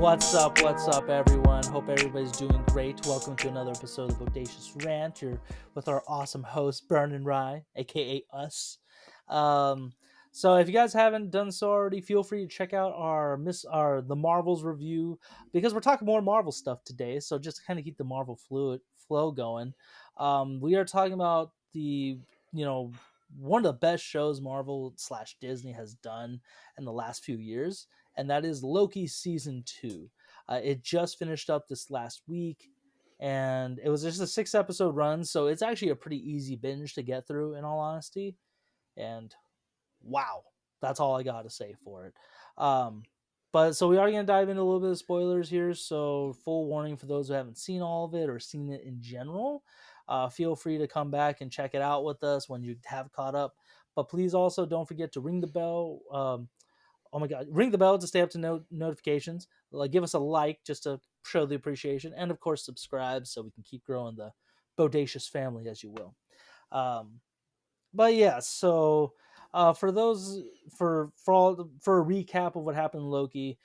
What's up, everyone? Hope everybody's doing great. Welcome to another episode of Bodacious Rant. You're with our awesome host, Burn and Rye, aka us. Um, so if you guys haven't done so already, feel free to check out our the Marvels review because we're talking more Marvel stuff today. So just to kind of keep the Marvel flow going, we are talking about one of the best shows Marvel slash Disney has done in the last few years, and that is Loki season 2. It just finished up this last week, and it was just a 6 episode run, so it's actually a pretty easy binge to get through, in all honesty. And wow, that's all I got to say for it. But so we are going to dive into a little bit of spoilers here, so full warning for those who haven't seen all of it or seen it in general. Feel free to come back and check it out with us when you have caught up. But please also don't forget to ring the bell. Oh my god, ring the bell to stay up to notifications. Like, give us a like just to show the appreciation, and of course subscribe so we can keep growing the Bodacious family, as you will. um, but yeah, so for those for a recap of what happened in Loki,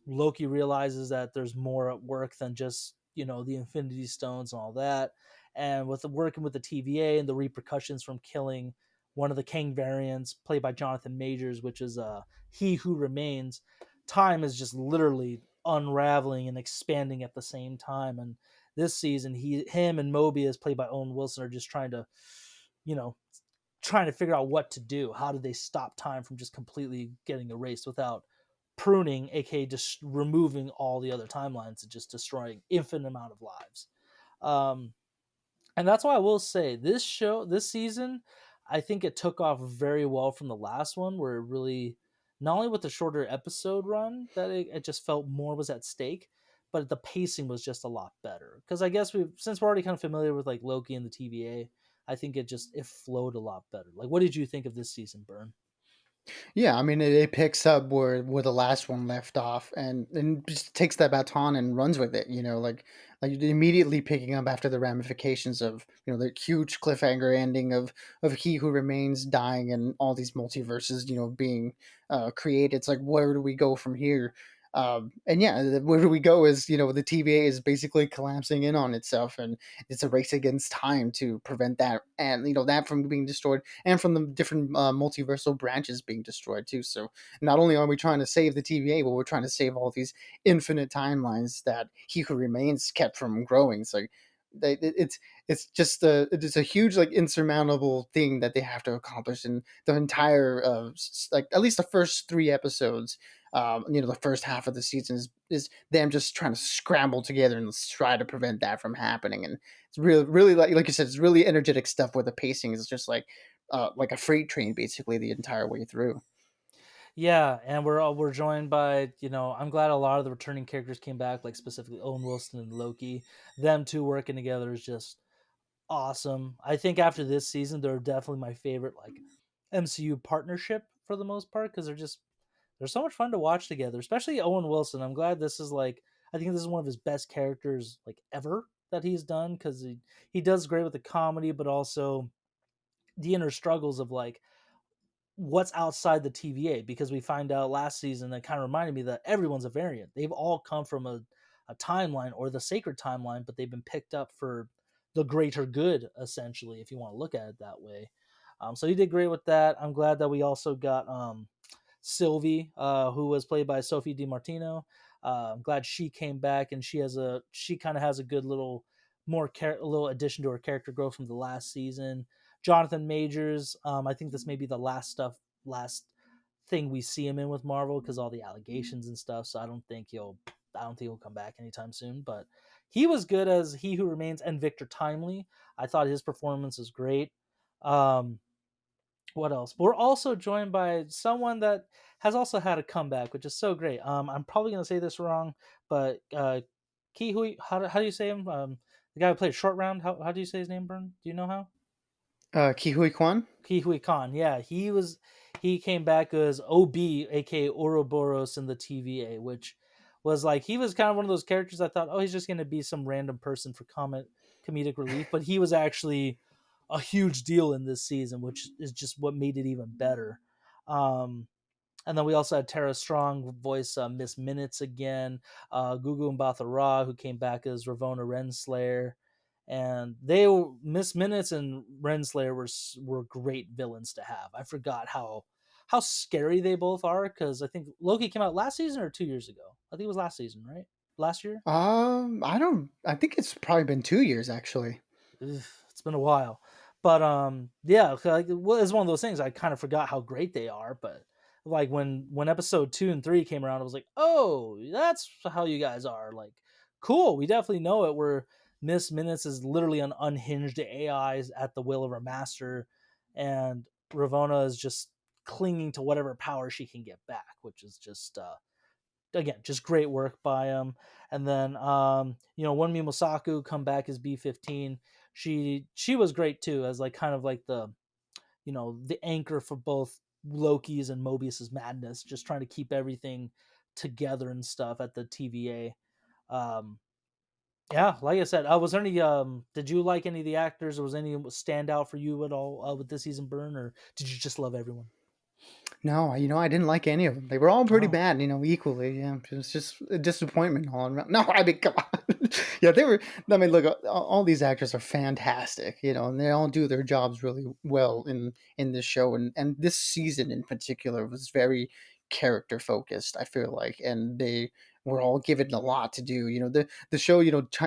Loki realizes that there's more at work than just the Infinity Stones and all that, and with working with the TVA and the repercussions from killing one of the Kang variants, played by Jonathan Majors, which is He Who Remains. Time is just literally unraveling and expanding at the same time, and this season, him and Mobius, played by Owen Wilson, are just you know, trying to figure out what to do. How do they stop time from just completely getting erased without pruning, aka just removing all the other timelines and just destroying infinite amount of lives. Um, and that's why I will say this season, I think it took off very well from the last one, where it really, not only with the shorter episode run, that it just felt more was at stake, but the pacing was just a lot better. Because I guess since we're already kind of familiar with like Loki and the TVA, I think it flowed a lot better. Like, what did you think of this season, Burn? Yeah, I mean, it picks up where the last one left off, and just takes that baton and runs with it. Like immediately picking up after the ramifications of the huge cliffhanger ending of He Who Remains dying and all these multiverses being created. It's like, where do we go from here? And yeah, where do we go is the TVA is basically collapsing in on itself, and it's a race against time to prevent that, and that from being destroyed, and from the different multiversal branches being destroyed too. So not only are we trying to save the TVA, but we're trying to save all these infinite timelines that He Who Remains kept from growing. So it's just it's a huge, like, insurmountable thing that they have to accomplish in the entire like at least the first 3 episodes. The first half of the season is them just trying to scramble together and try to prevent that from happening. And it's really, like you said, it's really energetic stuff where the pacing is just like a freight train basically the entire way through. Yeah, and we're joined by, I'm glad a lot of the returning characters came back, like specifically Owen Wilson and Loki. Them two working together is just awesome. I think after this season, they're definitely my favorite like MCU partnership for the most part, because they're so much fun to watch together. Especially Owen Wilson. I'm glad this is like, I think this is one of his best characters like ever that he's done, because he does great with the comedy, but also the inner struggles of like what's outside the TVA, because we find out last season that kind of reminded me that everyone's a variant. They've all come from a timeline, or the sacred timeline, but they've been picked up for the greater good, essentially, if you want to look at it that way. So he did great with that. I'm glad that we also got Sylvie, who was played by Sophie DiMartino. I'm glad she came back, and she kind of has a good little a little addition to her character growth from the last season. Jonathan Majors, I think this may be the last thing we see him in with Marvel, because all the allegations and stuff. So I don't think he'll come back anytime soon. But he was good as He Who Remains, and Victor Timely. I thought his performance was great. Um, what else? We're also joined by someone that has also had a comeback, which is so great. I'm probably gonna say this wrong, but Kihui, how do you say him? The guy who played Short Round. How do you say his name, Bern? Do you know how? Kihui Kwan. Kihui Khan. Yeah, he came back as OB, aka Ouroboros in the TVA, which was like, he was kind of one of those characters I thought, oh, he's just gonna be some random person for comedic relief, but he was actually a huge deal in this season, which is just what made it even better. Um, And then we also had Tara Strong voice Miss Minutes again, Gugu Mbatha-Raw, who came back as Ravonna Renslayer. And Miss Minutes and Renslayer were great villains to have. I forgot how scary they both are, because I think Loki came out last season or 2 years ago. I think it was last season, right? Last year. I don't. I think it's probably been 2 years actually. Ugh, it's been a while, but yeah, like, well, it's one of those things. I kind of forgot how great they are, but like when episode 2 and 3 came around, I was like, oh, that's how you guys are. Like, cool. We definitely know it. Where Miss Minutes is literally an unhinged AI at the will of her master, and Ravonna is just clinging to whatever power she can get back, which is just again, just great work by him. And then Wunmi Mosaku come back as B-15. She was great too, as like kind of like the anchor for both Loki's and Mobius's madness, just trying to keep everything together and stuff at the TVA. Um, yeah, like I said, was there any? Did you like any of the actors, or was any stand out for you at all with this season, Burn, or did you just love everyone? No, I didn't like any of them. They were all pretty Oh, bad, equally. Yeah, it was just a disappointment all around. No, I mean, come on. Yeah, they were. I mean, look, all these actors are fantastic, and they all do their jobs really well in this show, and this season in particular was very character focused. I feel like, and they were all given a lot to do. The show,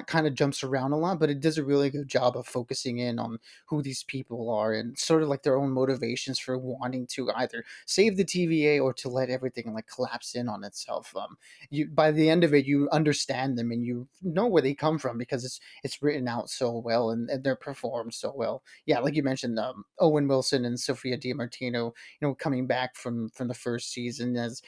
kind of jumps around a lot, but it does a really good job of focusing in on who these people are and sort of like their own motivations for wanting to either save the TVA or to let everything like collapse in on itself. You by the end of it, you understand them and you know where they come from because it's written out so well and they're performed so well. Yeah, like you mentioned, Owen Wilson and Sophia DiMartino, coming back from the first season as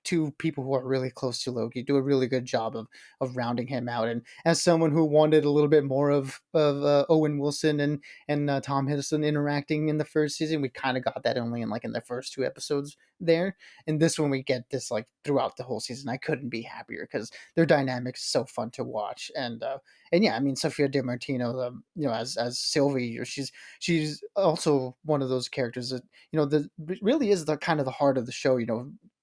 two people who are really close to Loki, do a really good job of rounding him out. And as someone who wanted a little bit more of Owen Wilson and Tom Hiddleston interacting in the first season, we kind of got that only in the first two episodes there. And this one we get this like throughout the whole season. I couldn't be happier because their dynamic is so fun to watch. And yeah, I mean Sophia DiMartino, as Sylvie, she's also one of those characters that the really is the kind of the heart of the show.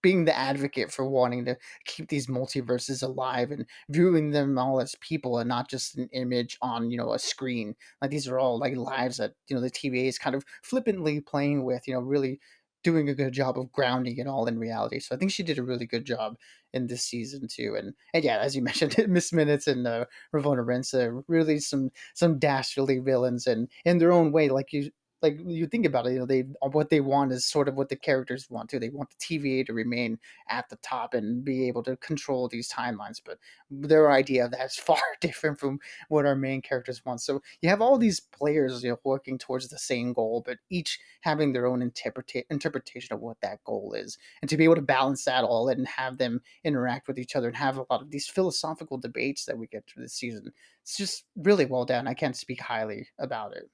Being the advocate for wanting to keep these multiverses alive and viewing them all as people and not just an image on a screen. Like these are all like lives that the TVA is kind of flippantly playing with. Really doing a good job of grounding it all in reality. So I think she did a really good job in this season too. And yeah, as you mentioned, Miss Minutes and Ravonna Rensa, really some dastardly villains and in their own way, like you think about it, they what they want is sort of what the characters want too. They want the TVA to remain at the top and be able to control these timelines, but their idea of that is far different from what our main characters want. So you have all these players, working towards the same goal, but each having their own interpretation of what that goal is, and to be able to balance that all and have them interact with each other and have a lot of these philosophical debates that we get through this season. It's just really well done. I can't speak highly about it.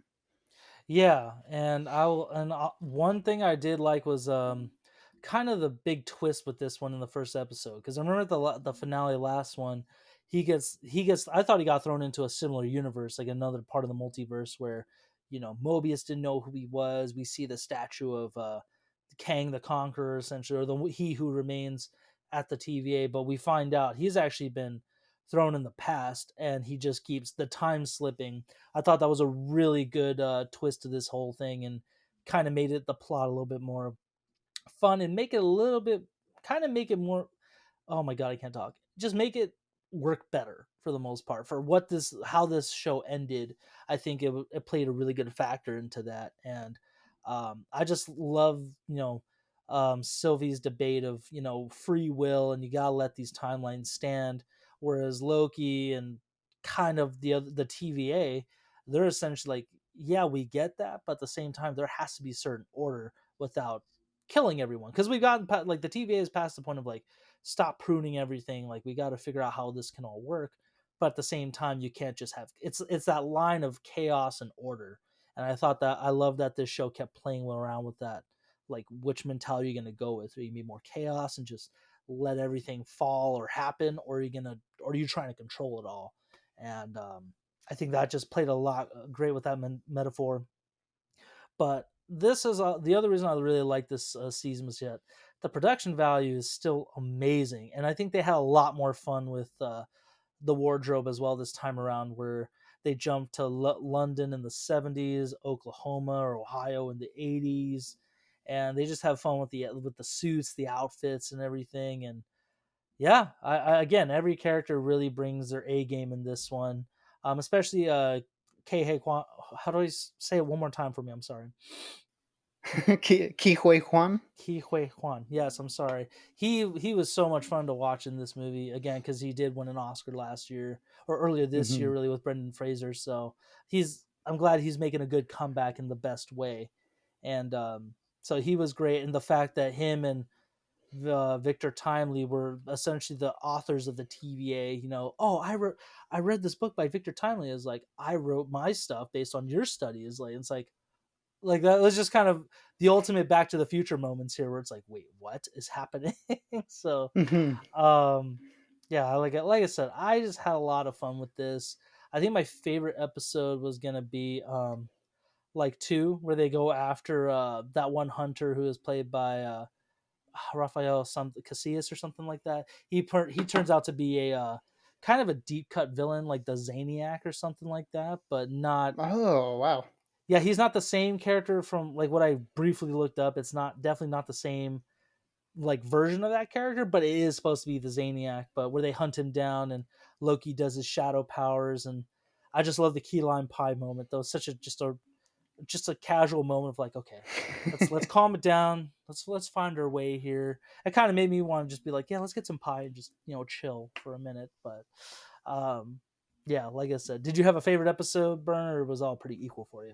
yeah, and one thing I did like was kind of the big twist with this one in the first episode, because I remember the finale last one, he gets I thought he got thrown into a similar universe, like another part of the multiverse where Mobius didn't know who he was. We see the statue of Kang the Conqueror, essentially, or the he who remains at the TVA, but we find out he's actually been thrown in the past, and he just keeps the time slipping. I thought that was a really good twist to this whole thing, and kind of made the plot a little bit more fun, and make it a little bit, kind of make it more, oh my god, I can't talk. Just make it work better for the most part for what this how this show ended. I think it played a really good factor into that, and I just love Sylvie's debate of free will, and you gotta let these timelines stand. Whereas Loki and kind of the TVA, they're essentially like, yeah, we get that, but at the same time, there has to be certain order without killing everyone, because we've gotten like the TVA is past the point of like, stop pruning everything. Like, we got to figure out how this can all work, but at the same time, you can't just have it's that line of chaos and order. And I love that this show kept playing around with that, like which mentality you're going to go with. Are you gonna be more chaos and just let everything fall or happen, or are you trying to control it all? And I think that just played a lot great with that metaphor. But this is the other reason I really like this season was yet the production value is still amazing, and I think they had a lot more fun with the wardrobe as well this time around, where they jumped to London in the 70s, Oklahoma or Ohio in the 80s, and they just have fun with the suits, the outfits, and everything. And yeah, again, every character really brings their A game in this one, especially Kei Kwan. How do I say it one more time for me? I'm sorry. Ki Hui Huan. Ki Hui Kwan. Yes, I'm sorry. He was so much fun to watch in this movie again because he did win an Oscar last year or earlier this year, Hmm. really with Brendan Fraser. So I'm glad he's making a good comeback in the best way, and so he was great. And the fact that him and Victor Timely were essentially the authors of the TVA. Oh, I read this book by Victor Timely. Is like I wrote my stuff based on your studies. Like it's like that was just kind of the ultimate Back to the Future moments here, where it's like, wait, what is happening? So, Hmm. um, yeah, like I said, I just had a lot of fun with this. I think my favorite episode was gonna be like two, where they go after that one hunter who is played by Raphael Casillas or something like that. He turns out to be a kind of a deep cut villain, like the Zaniac or something like that, but not. Oh wow. Yeah, he's not the same character from like what I briefly looked up. It's not definitely not the same like version of that character, but it is supposed to be the Zaniac. But where they hunt him down and Loki does his shadow powers, and I just love the key lime pie moment. Though such a just a casual moment of like, okay, let's calm it down. Let's find our way here. It kind of made me want to just be like, yeah, let's get some pie and just chill for a minute. But um, yeah, like I said, did you have a favorite episode, Burn, or was it all pretty equal for you?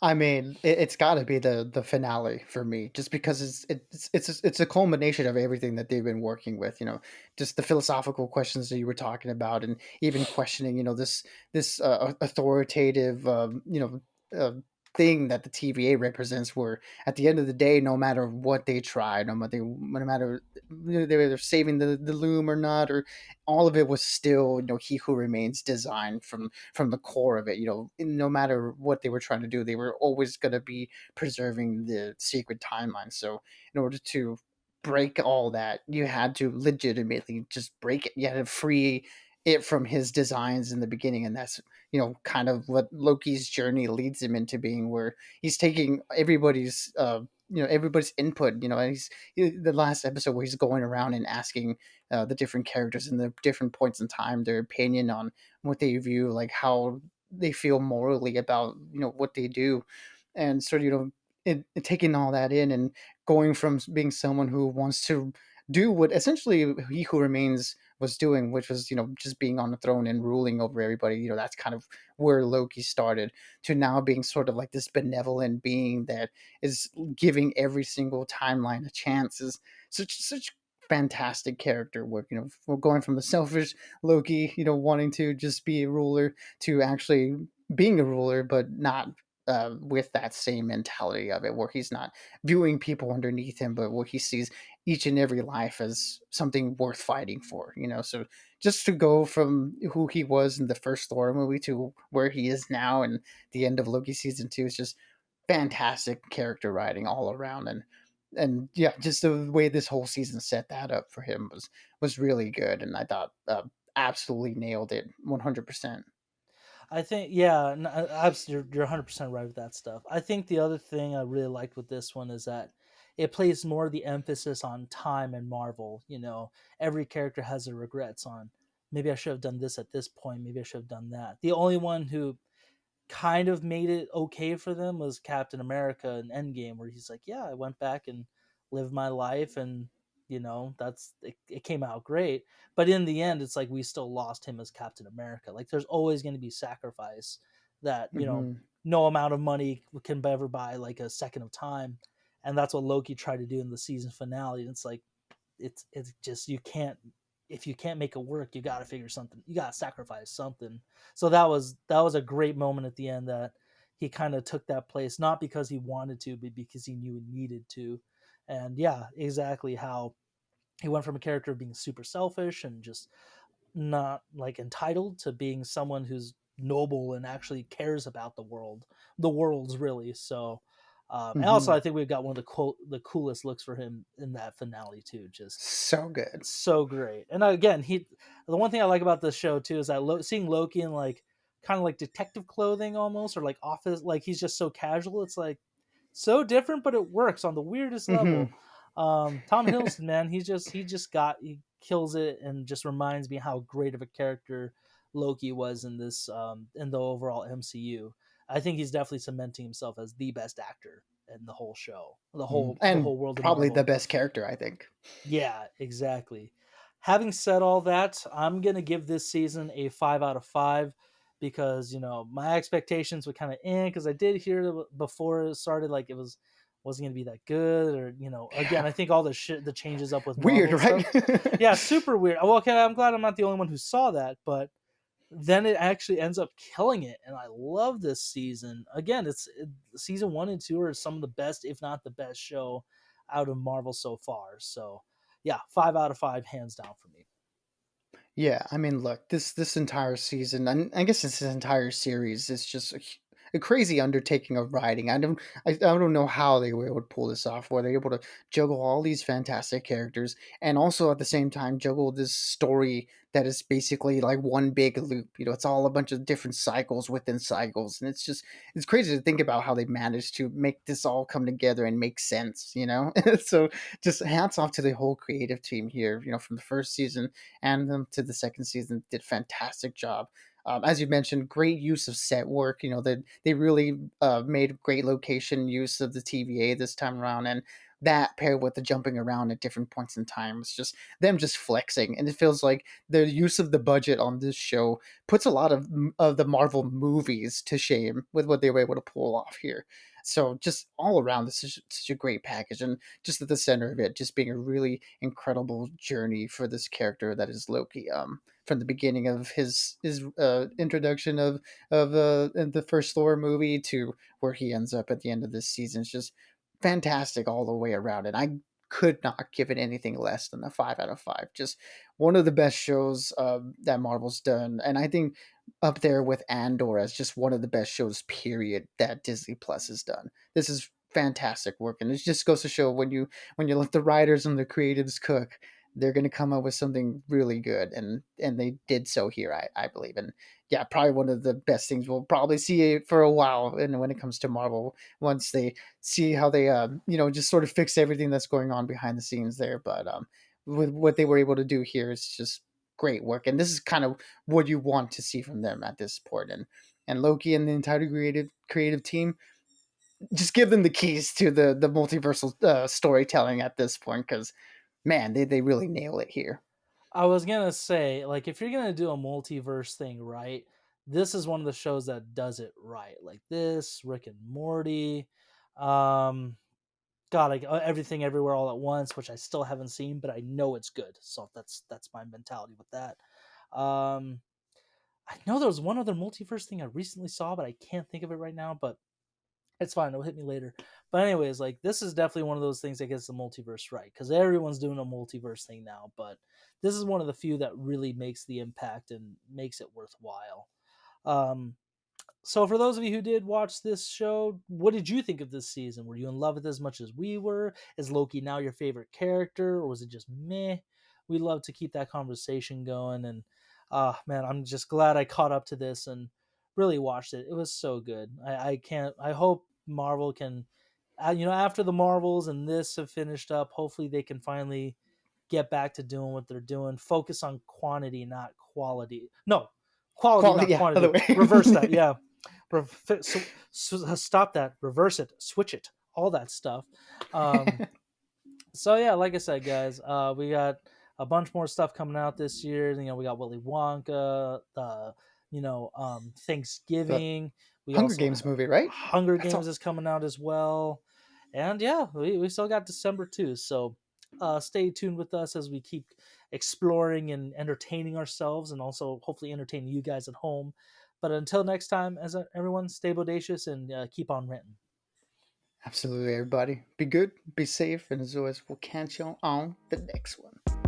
I mean, it's got to be the finale for me, just because it's a culmination of everything that they've been working with. Just the philosophical questions that you were talking about, and even questioning, this authoritative, thing that the TVA represents. Where at the end of the day, no matter what they try, no matter they were saving the loom or not, or all of it was still, he who remains designed from the core of it. No matter what they were trying to do, they were always going to be preserving the secret timeline. So in order to break all that, you had to legitimately just break it. You had to free it from his designs in the beginning, and that's kind of what Loki's journey leads him into being, where he's taking everybody's input. And the last episode where he's going around and asking the different characters in the different points in time their opinion on what they view, like how they feel morally about what they do, and sort of taking all that in and going from being someone who wants to do what essentially he who remains was doing, which was just being on the throne and ruling over everybody. That's kind of where Loki started, to now being sort of like this benevolent being that is giving every single timeline a chance. Is such fantastic character work. We're going from the selfish Loki, wanting to just be a ruler, to actually being a ruler, but not with that same mentality of it, where he's not viewing people underneath him, but where he sees each and every life as something worth fighting for. So just to go from who he was in the first Thor movie to where he is now, and the end of Loki season 2, is just fantastic character writing all around. And yeah, just the way this whole season set that up for him was really good, and I thought absolutely nailed it 100%. I think, yeah, you're 100% right with that stuff. I think the other thing I really liked with this one is that it plays more the emphasis on time and Marvel. Every character has their regrets on maybe I should have done this at this point, maybe I should have done that. The only one who kind of made it okay for them was Captain America in Endgame, where he's like, "Yeah, I went back and lived my life, and it came out great." But in the end, it's like we still lost him as Captain America. Like, there's always going to be sacrifice that Hmm. no amount of money can ever buy like a second of time, and that's what Loki tried to do in the season finale. And it's like it's just you can't if you can't make it work, you got to figure something. You got to sacrifice something. So that was a great moment at the end that he kind of took that place, not because he wanted to, but because he knew he needed to. And yeah, exactly how he went from a character of being super selfish and just not like entitled to being someone who's noble and actually cares about the world's really. So And also, Hmm. I think we've got one of the coolest looks for him in that finale too. Just So good. so great. And again, the one thing I like about this show too is that seeing Loki in like kind of like detective clothing almost, or like office, like he's just so casual. It's like so different, but it works on the weirdest Hmm. level. Tom Hiddleston, man, he kills it, and just reminds me how great of a character Loki was in this in the overall MCU. I think he's definitely cementing himself as the best actor in the whole show, the And whole world of probably the Marvel. best character, I think. Yeah, exactly. Having said all that, I'm gonna give this season a 5 out of 5 because my expectations were kind of in because I did hear before it started like wasn't gonna be that good, or again Yeah. I think all the shit the changes up with Marvel Weird, and right? stuff. Yeah, super weird. Well, okay, I'm glad I'm not the only one who saw that, but then it actually ends up killing it, and I love this season. Again, season 1 and 2 are some of the best, if not the best show out of Marvel so far. So yeah, 5 out of 5 hands down for me. Yeah, I mean, look, this entire season, and I guess this entire series is just a crazy undertaking of writing. I don't know how they were able to pull this off. Where they're able to juggle all these fantastic characters, and also at the same time juggle this story that is basically like one big loop. It's all a bunch of different cycles within cycles, and it's crazy to think about how they managed to make this all come together and make sense. So just hats off to the whole creative team here. From the first season and them to the second season did a fantastic job. As you mentioned, great use of set work. They really made great location use of the TVA this time around, and that paired with the jumping around at different points in time, it's just them just flexing, and it feels like the use of the budget on this show puts a lot of the Marvel movies to shame with what they were able to pull off here. So just all around, this is such a great package, and just at the center of it, just being a really incredible journey for this character that is Loki. From the beginning of his introduction of in the first Thor movie to where he ends up at the end of this season, it's just fantastic all the way around. And I could not give it anything less than a 5 out of 5. Just one of the best shows that Marvel's done, and I think up there with Andor as just one of the best shows, period, that Disney Plus has done. This is fantastic work, and it just goes to show when you let the writers and the creatives cook, they're going to come up with something really good, and they did so here, I believe. And yeah, probably one of the best things we'll probably see for a while. And when it comes to Marvel, once they see how they just sort of fix everything that's going on behind the scenes there, but with what they were able to do here, it's just great work, and this is kind of what you want to see from them at this point. And Loki and the entire creative team, just give them the keys to the multiversal storytelling at this point, because man, they really nail it here. I was gonna say, like, if you're gonna do a multiverse thing right, this is one of the shows that does it right. Like this, Rick and Morty, um, God, like everything everywhere all at once, which I still haven't seen, but I know it's good. So that's my mentality with that. Um, I know there was one other multiverse thing I recently saw, but I can't think of it right now. But it's fine. It'll hit me later. But anyways, like this is definitely one of those things that gets the multiverse right because everyone's doing a multiverse thing now. But this is one of the few that really makes the impact and makes it worthwhile. Um, so for those of you who did watch this show, what did you think of this season? Were you in love with it as much as we were? Is Loki now your favorite character, or was it just meh? We love to keep that conversation going, and man, I'm just glad I caught up to this and really watched it. It was so good. I can't. I hope Marvel can, after the Marvels and this have finished up, hopefully they can finally get back to doing what they're doing. Focus on quantity, not quality. No, quality, Quality, not yeah, other quantity. Reverse that. way. Yeah, stop that, reverse it, switch it, all that stuff. So yeah, like I said, guys, we got a bunch more stuff coming out this year. We got Willy Wonka, the The Thanksgiving. We Hunger also Games movie, right? Hunger That's Games all. is coming out as well, and yeah, we still got December too. So stay tuned with us as we keep exploring and entertaining ourselves, and also hopefully entertaining you guys at home. But until next time, as everyone, stay bodacious and keep on ranting. Absolutely, everybody. Be good, be safe, and as always, we'll catch you on the next one.